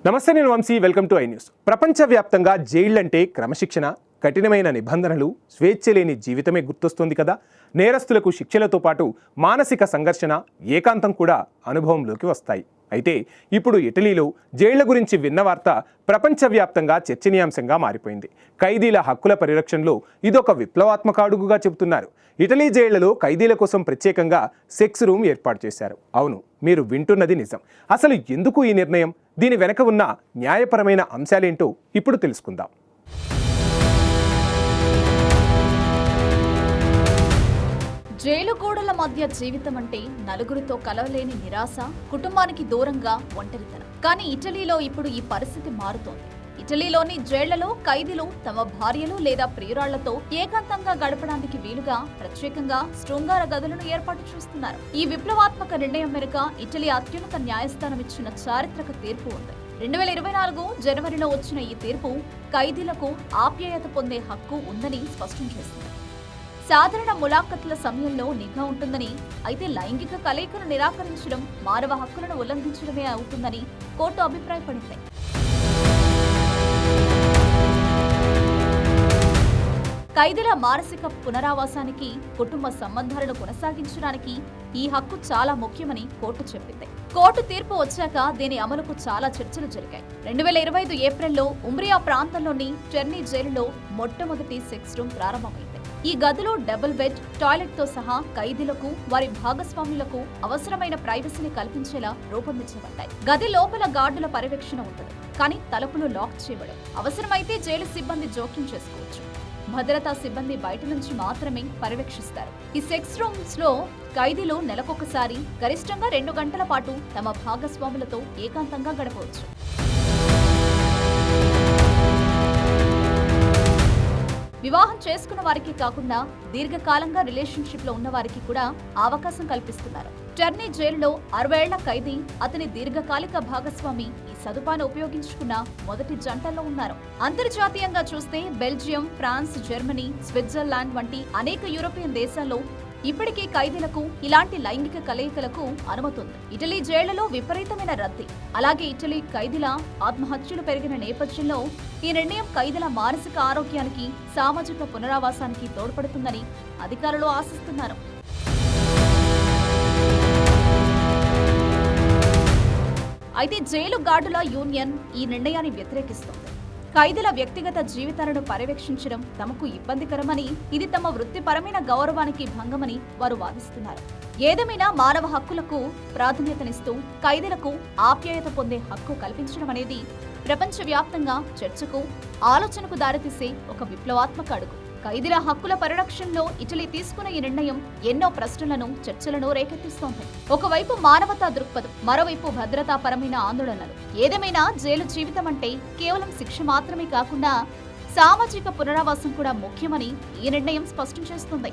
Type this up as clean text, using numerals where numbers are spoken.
నమస్తే, నేను Vamsi. Welcome to I news. ప్రపంచవ్యాప్తంగా జైళ్లంటే క్రమశిక్షణ, కఠినమైన నిబంధనలు, స్వేచ్ఛ లేని జీవితమే గుర్తొస్తుంది కదా. నేరస్తులకు శిక్షలతో పాటు మానసిక సంఘర్షణ, ఏకాంతం కూడా అనుభవంలోకి వస్తాయి. అయితే ఇప్పుడు ఇటలీలో జైళ్ల గురించి విన్న వార్త ప్రపంచవ్యాప్తంగా చర్చనీయాంశంగా మారిపోయింది. ఖైదీల హక్కుల పరిరక్షణలో ఇదొక విప్లవాత్మక అడుగుగా చెబుతున్నారు. ఇటలీ జైళ్లలో ఖైదీల కోసం ప్రత్యేకంగా సెక్స్ రూమ్ ఏర్పాటు చేశారు. అవును, మీరు వింటున్నది నిజం. అసలు ఎందుకు ఈ నిర్ణయం, దీని వెనక ఉన్న న్యాయపరమైన అంశాలేంటో ఇప్పుడు తెలుసుకుందాం. జైలు గోడల మధ్య జీవితం అంటే నలుగురితో కలవలేని నిరాశ, కుటుంబానికి దూరంగా ఒంటరితనం. కానీ ఇటలీలో ఇప్పుడు ఈ పరిస్థితి మారుతోంది. ఇటలీలోని జైళ్లలో ఖైదీలు తమ భార్యలు లేదా ప్రియురాళ్లతో ఏకాంతంగా గడపడానికి వీలుగా ప్రత్యేకంగా శృంగార గదులను ఏర్పాటు చేస్తున్నారు. ఈ విప్లవాత్మక నిర్ణయం మేరకు ఇటలీ అత్యున్నత న్యాయస్థానం ఇచ్చిన చారిత్రక తీర్పు ఉంది. 2024 జనవరిలో వచ్చిన ఈ తీర్పు ఖైదీలకు ఆప్యాయత పొందే హక్కు ఉందని స్పష్టం చేస్తుంది. సాధారణ ములాఖతుల సమయంలో నిఘా ఉంటుందని, అయితే లైంగిక కలయికను నిరాకరించడం మానవ హక్కులను ఉల్లంఘించడమే అవుతుందని కోర్టు అభిప్రాయపడింది. ఖైదీల మానసిక పునరావాసానికి, కుటుంబ సంబంధాలను కొనసాగించడానికి ఈ హక్కు చాలా ముఖ్యమని కోర్టు చెప్పింది. కోర్టు తీర్పు వచ్చాక దీని అమలుకు చాలా చర్చలు జరిగాయి. 2025 ఏప్రిల్లో ఉమ్రియా ప్రాంతంలోని టెర్నీ జైలులో మొట్టమొదటి సెక్స్ రూమ్ ప్రారంభమైంది. ఈ గదిలో డబుల్ బెడ్, టాయిలెట్ తో సహా ఖైదీలకు, వారి భాగస్వాములకు అవసరమైన ప్రైవసీని కల్పించేలా రూపొందించబడ్డాయి. గది లోపల గార్డుల పర్యవేక్షణ ఉంటుంది, కానీ తలుపులు లాక్ చేయబడవు. అవసరమైతే జైలు సిబ్బంది జోక్యం చేసుకోవచ్చు. భద్రతా సిబ్బంది బయట నుంచి మాత్రమే పర్యవేక్షిస్తారు. ఈ సెక్స్ రూమ్స్ లో ఖైదీలు నెలకొకసారి గరిష్టంగా 2 గంటల పాటు తమ భాగస్వాములతో ఏకాంతంగా గడపవచ్చు. వివాహం చేసుకున్న వారికి కాకుండా దీర్ఘకాలంగా రిలేషన్షిప్ లో ఉన్న వారికి కూడా అవకాశం కల్పిస్తున్నారు. టెర్నీ జైలులో 60 ఏళ్ల ఖైదీ, అతని దీర్ఘకాలిక భాగస్వామి ఈ సదుపాయాన్ని ఉపయోగించుకున్న మొదటి జంటల్లో ఉన్నారు. అంతర్జాతీయంగా చూస్తే బెల్జియం, ఫ్రాన్స్, జర్మనీ, స్విట్జర్లాండ్ వంటి అనేక యూరోపియన్ దేశాల్లో ఇప్పటికీ ఖైదీలకు ఇలాంటి లైంగిక కలయికలకు అనుమతి ఉంది. ఇటలీ జైళ్లలో విపరీతమైన రద్దీ, అలాగే ఇటలీ ఖైదీల ఆత్మహత్యలు పెరిగిన నేపథ్యంలో ఈ నిర్ణయం ఖైదీల మానసిక ఆరోగ్యానికి, సామాజిక పునరావాసానికి తోడ్పడుతుందని అధికారులు ఆశిస్తున్నారు. అయితే జైలు గార్డుల యూనియన్ ఈ నిర్ణయాన్ని వ్యతిరేకిస్తోంది. ఖైదీల వ్యక్తిగత జీవితాలను పర్యవేక్షించడం తమకు ఇబ్బందికరమని, ఇది తమ వృత్తిపరమైన గౌరవానికి భంగమని వారు వాదిస్తున్నారు. ఏదేమైనా మానవ హక్కులకు ప్రాధాన్యతనిస్తూ ఖైదీలకు ఆప్యాయత పొందే హక్కు కల్పించడం అనేది ప్రపంచవ్యాప్తంగా చర్చకు, ఆలోచనకు దారితీసే ఒక విప్లవాత్మక అడుగు. ఖైదీల హక్కుల పరిరక్షణలో ఇటలీ తీసుకున్న ఈ నిర్ణయం ఎన్నో ప్రశ్నలను, చర్చలను రేకెత్తిస్తోంది. ఒకవైపు మానవతా దృక్పథం, మరోవైపు భద్రతాపరమైన ఆందోళనలు. ఏదేమైనా జైలు జీవితం అంటే కేవలం శిక్ష మాత్రమే కాకుండా సామాజిక పునరావాసం కూడా ముఖ్యమని ఈ నిర్ణయం స్పష్టం చేస్తుంది.